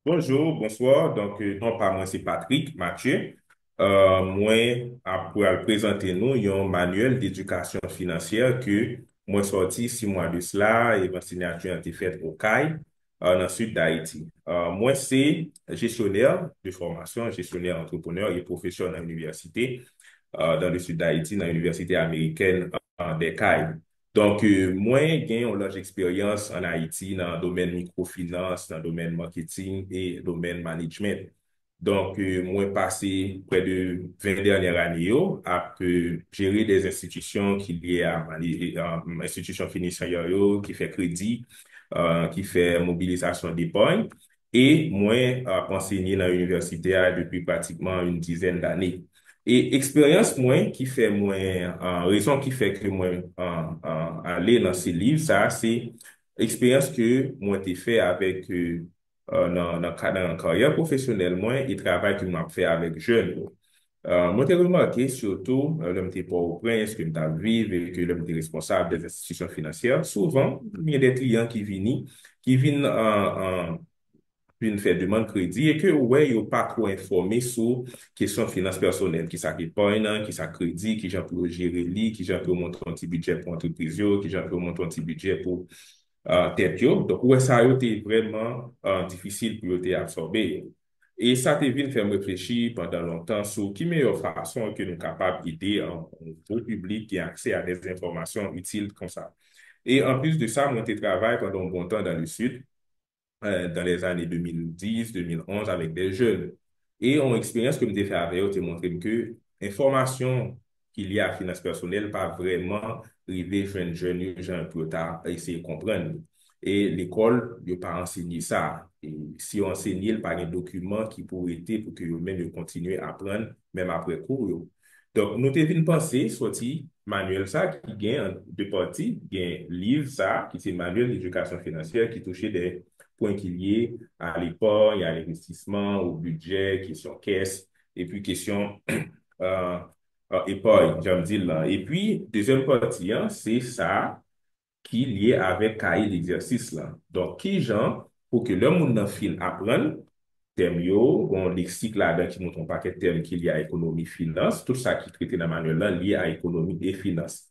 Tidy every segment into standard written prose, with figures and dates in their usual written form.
Bonjour, bonsoir. Non pas moi, c'est Patrick Mathieu. Moi, pour le présenter nous, un manuel d'éducation financière que moi sorti 6 mois de cela et ma signature a été faite au CAI, dans le sud d'Haïti. Moi, c'est gestionnaire de formation, gestionnaire entrepreneur et professeur dans l'université, dans le sud d'Haïti, dans l'université américaine des Cayes. Moi, j'ai une large expérience en Haïti dans le domaine microfinance, dans le domaine marketing et domaine management. Moi, passé près de 20 dernières années à gérer des institutions qui liées à institutions financières qui fait crédit, qui fait mobilisation d'épargne. Et moi, enseigné dans l'université depuis pratiquement une dizaine d'années. Et expérience moi qui fait moi raison qui fait que moi aller dans ces livres ça c'est expérience que moi t'ai fait avec dans carrière professionnelle moi et travail que m'a fait avec jeunes. Moi, j'ai remarqué surtout, l'homme t'es pas au prince, que t'as vivre et que l'homme t'es responsable des institutions financières. Souvent, il y a des clients qui viennent une fait demande crédit et que ouais yo pas trop informé sur question finance personnelle qui ça qui épargne qui ça crédit qui j'en peut gérer li qui j'en peut monter un petit budget pour entreprise yo qui j'en peut monter un petit budget pour tête yo donc ouais ça a été vraiment difficile pour te absorber et ça te vient faire me réfléchir pendant longtemps sur qui meilleure façon que nous capables d'aider un gros public qui a accès à des informations utiles comme ça et en plus de ça moi je travaille pendant un bon temps dans le sud dans les années 2010, 2011 avec des jeunes. Et en expérience que je fait avec eux, te montré que l'information qu'il y a à finance personnelle pas vraiment arrivé jeunes gens pour tard essayer de comprendre. Et l'école, ne pas enseigner ça. Et si on enseigne, il pas de documents qui pourraient aider pour que eux-mêmes continuent à apprendre, même après cours. Yo. Donc, nous devons penser, sorti manuel ça, qui gagne en deux parties, gagne livre ça, qui c'est manuel d'éducation financière, qui touchait des points qui liés à l'épargne, à l'investissement, au budget, question caisse, et puis question euh, épargne, j'aime dire là. Et puis, deuxième partie, hein, c'est ça qui est lié avec cahier d'exercice là. Donc, qui genre, pour que le monde dans fil apprenne, termes yo, on lexique là-dedans qui montre un paquet de termes qui liés à économie, finance, tout ça qui est traité dans le manuel là, lié à économie et finance.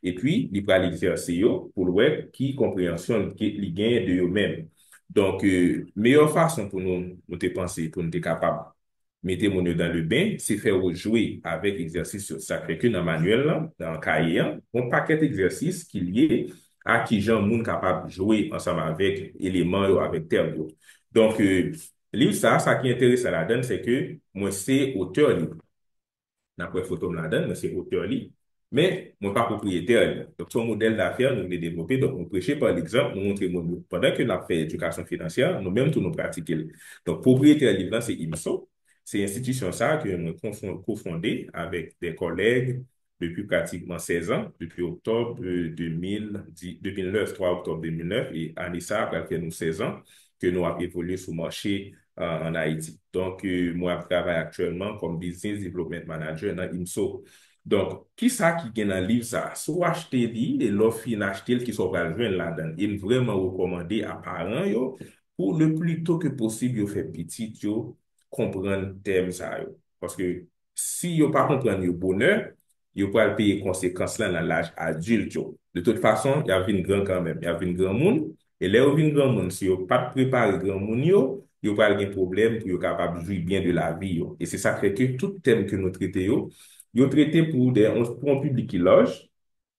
Et puis, il va l'exercer yo pour le web qui compréhension qui gagne de eux-mêmes. Donc, meilleure façon pour nous te penser, pour nous être capable mettez mon dans le bain, c'est faire jouer avec exercice. Ça fait que dans le manuel, là, dans le cahier, on paquet d'exercices qui liés à qui gens monde capable de jouer ensemble avec éléments ou avec termes. Yo. Donc, livre ça qui est intéressant là-dedans, c'est que moi, c'est auteur libre. D'après photo me la donne, mais c'est auteur libre. Mais, moi, pas propriétaire. Donc, son modèle d'affaires, nous le développer. Donc, on prêcher par l'exemple, nous montrer pendant que nous fait éducation financière, nous-mêmes, tout nous pratiquons. Donc, propriétaire libre, là, c'est IMSO. C'est l'institution ça que nous cofondé avec des collègues depuis pratiquement 16 ans, depuis octobre 2010, 2009, 3 octobre 2009, et année ça, après nous 16 ans, que nous avons évolué sur le marché en Haïti. Donc, moi, je travaille actuellement comme Business Development Manager dans IMSO. Donc, qui ça qui gagne dans le livre ça? Soit acheter dit et l'offre acheter qui sont pas joindre là-dedans. Il vraiment recommandé à parents yo, pour le plus tôt que possible yo fait petit yo comprendre thème ça yo. Parce que si yo pas comprendre yo bonheur, yo pas payer conséquences là dans l'âge adulte yo. De toute façon, il y a une grand quand même, il y a une grand monde et là où vient grand monde si yo pas préparé grand monde yo pas de problème pour yo capable de jouir bien de la vie yo. Et c'est ça fait que tout thème que nous traitons yo traité pour un public qui loge,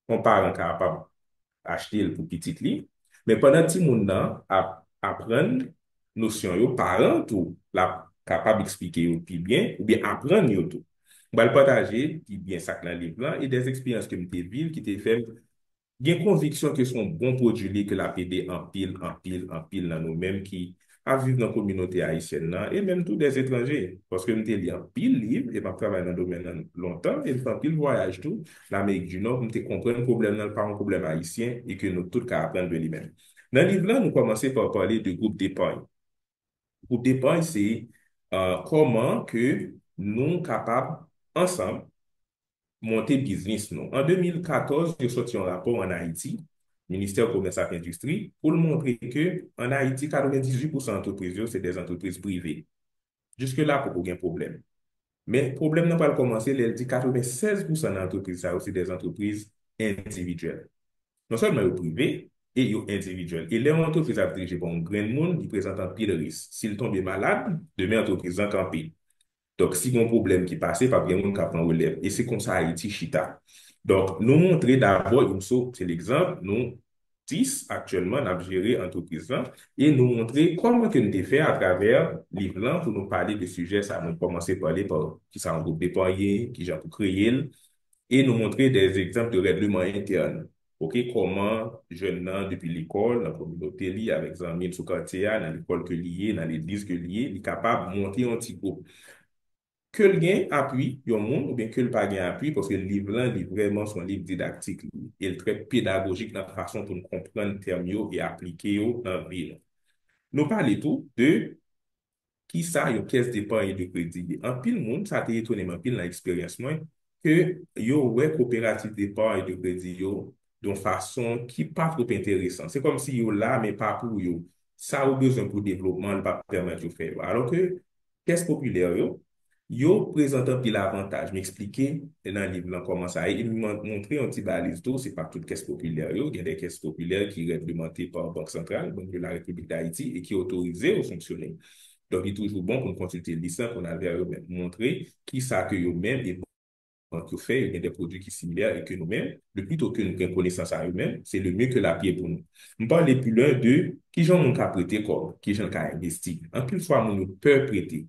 on parent capable acheter pour petit lit, mais pendant que moun nan apprendre notion yo parent tout la capable expliquer yo puis bien ou bien apprendre yo tout. On va le partager puis bien ça dans le livre là et des expériences que m'était vivre qui t'ai fait gen conviction que son bon produit que la PD en pile dans nous-mêmes qui à vivre dans la communauté haïtienne là, et même tous des étrangers. Parce que nous avons lu en pile livre et je travaille dans le domaine longtemps et en pile voyage tout. L'Amérique du Nord, nous comprenons le problème n'est pas un problème haïtien et que nous tous qu'à apprendre de lui-même. Dans le livre là, nous commençons par parler de groupe d'épargne. Groupe d'épargne, c'est comment que nous capables ensemble monter business nous. En 2014, j'ai sorti un rapport en Haïti Ministère Commerce et Industrie, pour le montrer que en Haïti, 98% d'entreprises, c'est des entreprises privées. Jusque-là, pour aucun problème. Mais le problème n'a pas commencé, il dit 96% d'entreprises, ça aussi des entreprises individuelles. Non seulement les privées, et les individuelles. Et les entreprises à diriger par un grand monde, ils présentent un pile risque. S'ils tombent malades, demain, l'entreprise en campé. Donc, si on a un problème qui passe, pas bien monde qui prend relève. Et c'est comme ça Haïti chita. Donc, nous montrer d'abord, c'est l'exemple, nous 10 actuellement, nous avons géré l'entreprise là, et nous montrer comment que nous avons fait à travers livre là pour nous parler de sujets, ça nous commencer à parler par qui ça en groupe déployé, qui j'ai pour créer, et nous montrer des exemples de règlement interne. OK, comment jeunes gens, depuis l'école, la communauté liée avec les amis sous quartier, dans l'école que lié, dans l'église que lié, est capable de monter un petit groupe que le gain appuie, il y a un monde, ou bien que le pas gain appui, parce que le livre là, il est vraiment son livre didactique, il est très pédagogique dans la façon pour nous comprendre les termes et appliquer dans la vie. Nous parlons tout de qui ça, une caisse d'épargne et de crédit. En pile monde, ça a été étonnamment pile dans l'expérience, moi, que yo ouais coopérative d'épargne et de crédit yo d'une façon qui pas trop intéressante. C'est comme si yo là, mais pas pour yo. Ça a besoin pour le développement, ne pas permettre de faire. Alors que, caisse populaire yo présente un pile avantage. M'expliquer dans le livre là, comment ça. Et il m'a montré un petit balise tout, c'est pas toute caisse populaire yo. Il y a des caisses populaires qui sont réglementées par la Banque centrale, Banque de la République d'Haïti, et qui sont autorisées aux fonctionnaires. Donc, il est toujours bon pour consulter le lycée qu'on avait montré qui ça que eux-mêmes et que fait, il y a des produits qui sont similaires et que nous-mêmes, le plus tôt que nous prenions connaissance à eux-mêmes, c'est le mieux que la pied pour nous. On parle plus loin de qui j'en ont qu'à prêter comme, qui j'en qu'à investir. En plus, fois, nous peut prêter.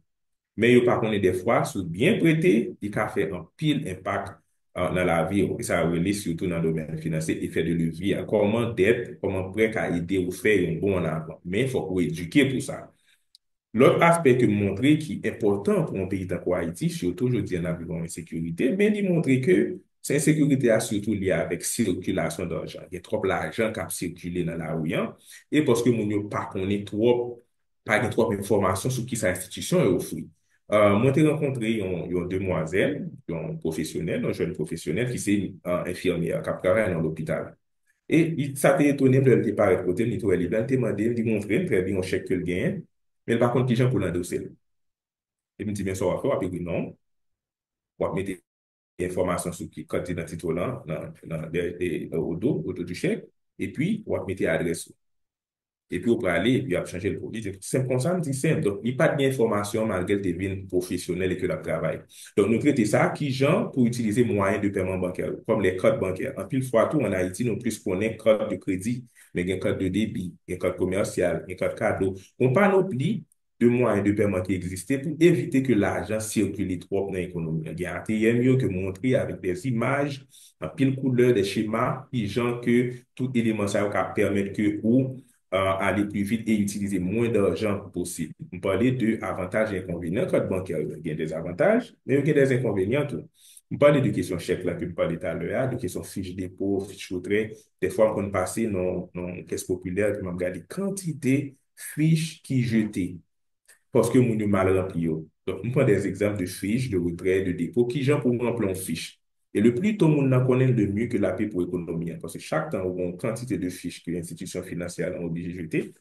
Mais par contre, des fois, sous bien prêter, il a fait un pile impact dans la vie. Et ça relève surtout dans le domaine financier, effet de levier. Comment dette, comment prêt qu'à aider ou faire un bon en avant. Mais il faut qu'on éduquer pour ça. L'autre aspect que montrer qui est important pour un pays comme Haïti, surtout aujourd'hui en environnement insécurité, mais il montrer que cette insécurité est surtout liée avec circulation d'argent. Il y a trop d'argent qui a circulé dans la rue, hein, et parce que mon ne pas connaît trop, pas trop d'informations sur qui sa institution est offerte. Moi, j'ai rencontré une demoiselle, une professionnelle, une jeune professionnelle qui est infirmière, qui travaille dans l'hôpital. Et ça t'a étonné, de ne pas côté, il t'a demandé, il t'a montré très bien un chèque que le gagne. Mais par contre, qui j'en pour l'endosser? Et me dit, bien, ça va faire, puis non, on va mettre des informations sur qui, quand tu es dans le titre là, au dos du chèque, et puis, on va mettre l'adresse. Et puis, on peut aller, et puis, on va changer le produit. C'est comme ça, c'est simple. Donc, il n'y a pas d'information malgré que tu deviens professionnel et que tu travailles. Donc, nous traitons ça qui, genre, pour utiliser moyens de paiement bancaire, comme les cartes bancaires. En pile fois, tout en Haïti, nous plus connaît carte de crédit, mais il y a une carte de débit, il y a une carte commerciale, il y a une carte cadeau. On pas n'oublie de moyens de paiement qui existaient pour éviter que l'argent circule trop dans l'économie. Il y a mieux que montrer avec des images, en pile couleur, des schémas, qui genre que tout élément ça va permettre que ou aller plus vite et utiliser moins d'argent possible. On parlait de avantages et inconvénients. Code bancaire, il y a des avantages, mais il y a des inconvénients. Tout. On parlait de questions chèques là que je parlais tout à l'heure, de questions fiches dépôt, fiches retrait. Des fois, quand on passait dans caisse populaire, on regarde quantité fiches qui jetaient parce que mon mal rempli. Donc, on prend des exemples de fiches, de retrait, de dépôt, qui gens pour remplir une fiche. Et le plus tôt on en connaît, le mieux que la paix pour l'économie. Parce que chaque temps, on a une quantité de fiches que l'institution financière a obligé de jeter,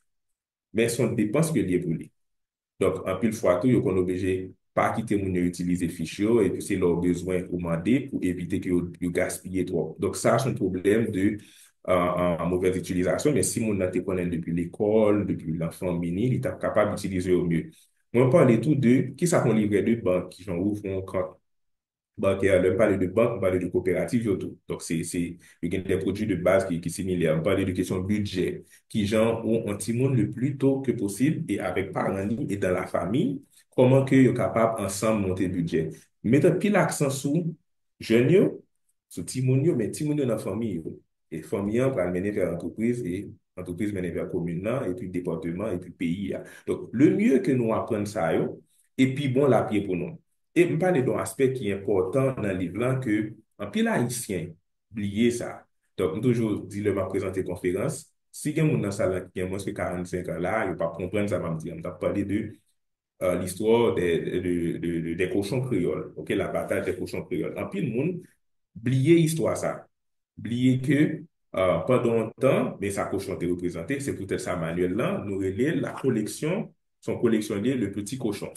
mais son dépense que lié pour lui. Donc, en pile fois, tout, ils sont obligés pas quitter mon utiliser fichier et puis c'est leur besoin pour demander pour éviter que vous gaspillez trop. Donc, ça, c'est un problème de mauvaise utilisation, mais si mon te connaît depuis l'école, depuis l'enfant mini, il est capable d'utiliser au mieux. Moi, on parle tout de qui ça qu'on livrait de banque, qui j'en ouvre un compte bancaire, on parle de banque, on parle de coopérative surtout. Donc, il y a des produits de base qui sont similaires. On parle de questions budget, qui genre ont un petit monde le plus tôt que possible et avec parents et dans la famille, comment que sont capables ensemble monter le budget. Mettez pile l'accent sur jeunes, sur Timonio, mais Timonio dans la famille. Et famille, on va mener vers l'entreprise et l'entreprise mener vers la commune, et puis département, et puis pays. Donc, le mieux que nous apprenons ça, et puis bon, la pied pour nous. Et je parle d'un aspect qui est important dans le livre que en pile haïtien, oubliez ça. Donc, je toujours dit le m'a présenté conférence. Si quelqu'un dans la salle qui a moins que 45 ans là, il ne va pas comprendre ça, va me dire. On va parler de l'histoire des cochons créoles. OK, la bataille des cochons créoles. En pile monde, oubliez l'histoire ça. Oubliez que Pendant un temps, mais sa cochon était représenté, c'est peut-être ça manuel là, nous relais la collection, son collectionné le petit cochon.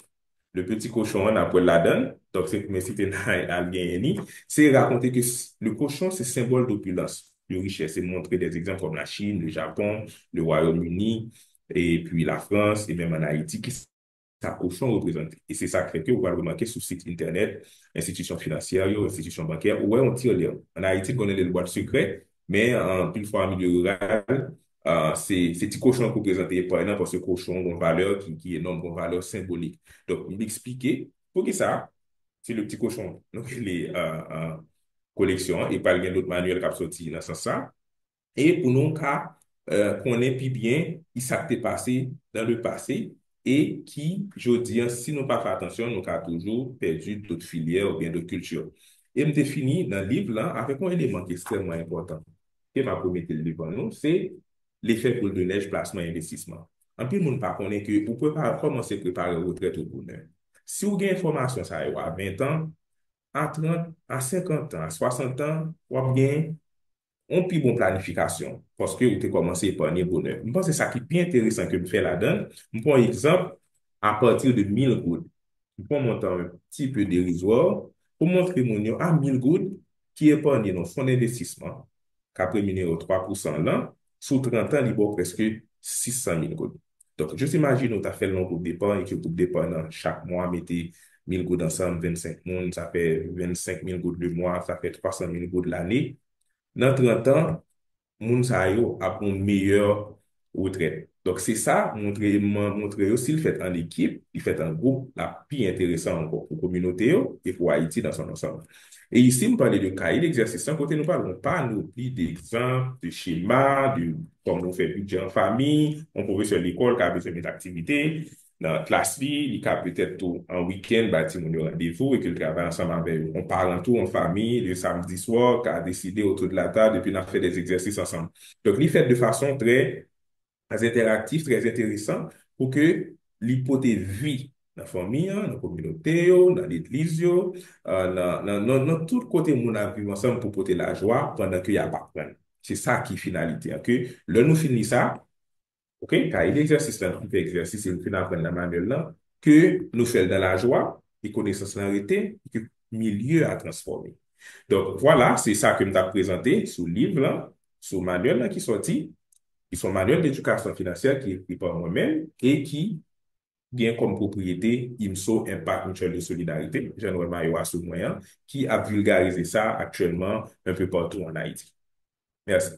Le petit cochon, on appelle la donne, donc c'est mais c'était bien c'est raconter que le cochon, c'est symbole d'opulence, de richesse, c'est montrer des exemples comme la Chine, le Japon, le Royaume-Uni, et puis la France, et même en Haïti, qui sa cochon représente. Et c'est ça qui fait que vous allez remarquer sur le site internet, institutions financières, institutions bancaires, ouais, on tire les. En Haïti, on connaît les boîtes secrètes, mais une fois en milieu rural, c'est petit cochon qui représenté par exemple parce que cochon a une valeur qui est énorme, une valeur symbolique. Donc, m'expliquer pour que ça, c'est le petit cochon. Donc, il est collection et pas bien d'autres manuels qui sont sortis dans ce sens. Et pour nous, cas, qu'on ait plus bien qui s'est passé dans le passé et qui, je dis, si nous pas fait attention, nous avons toujours perdu d'autres filières ou bien d'autres cultures. Et me définit dans le livre là avec un élément qui est extrêmement important. Et ma première le livre nous, c'est l'effet boule de neige, placement et investissement. En plus, nous ne pas connaître que vous pouvez pas commencer à préparer la retraite au bonheur. Si vous avez une information, ça y à 20 ans, à 30, à 50 ans, à 60 ans, vous bien on plus bon planification parce que vous avez commencé à épargner bonheur. Je pense que c'est ça qui est bien intéressant que je fais là-dedans. Je prends un exemple à partir de 1000 gouttes. Je prends mon temps un petit peu dérisoire pour montrer mon à 1000 gouttes qui épargne dans son investissement, qui a préminé au 3% là, sous 30 ans, il vaut presque 600 000 gouttes. Donc, juste imagine, on a fait le long groupe d'épargne et que le groupe d'épargne, chaque mois, mettez 1000 gouttes ensemble, 25 000, ça fait 25 000 gouttes le mois, ça fait 300 000 gouttes l'année. Dans 30 ans, moun sa yo a une meilleure retraite. Donc, c'est ça, montrer aussi le fait en équipe, il fait en groupe, la plus intéressant encore pour la communauté yo, et pour Haïti dans son ensemble. Et ici, nous parlons de cahier d'exercice. Sans côté, nous parlons pas nous plus d'exemples, de schémas, de comment on fait budget en famille, on professeur de l'école qui a besoin d'activités. Dans la classe, il a peut-être tout en week-end, bâti mon rendez-vous et qu'il travaille ensemble avec eux. On parle en tout en famille, le samedi soir, qui a décidé autour de la table et puis on a fait des exercices ensemble. Donc, il fait de façon très interactive, très intéressante pour que l'hypothèse vie dans la famille, dans la communauté, dans l'église, dans tout côté où on a vu ensemble pour porter la joie pendant qu'il y a pas de problème. C'est ça qui est finalité. Ok? Là, nous finissons ça. OK? Car il y a l'exercice là, qui fait exercice et nous finissons apprendre la manuel là, que nous faisons dans la joie, et connaissance en réalité, et que le milieu a transformé. Donc, voilà, c'est ça que nous avons présenté sous le livre là, sous le manuel là, qui est sorti, qui sont manuel d'éducation financière qui est écrit par moi-même et qui vient comme propriété IMSO Impact Mutuel de Solidarité, Jean-Noël Mayoua sous moyen, qui a vulgarisé ça actuellement un peu partout en Haïti. Merci.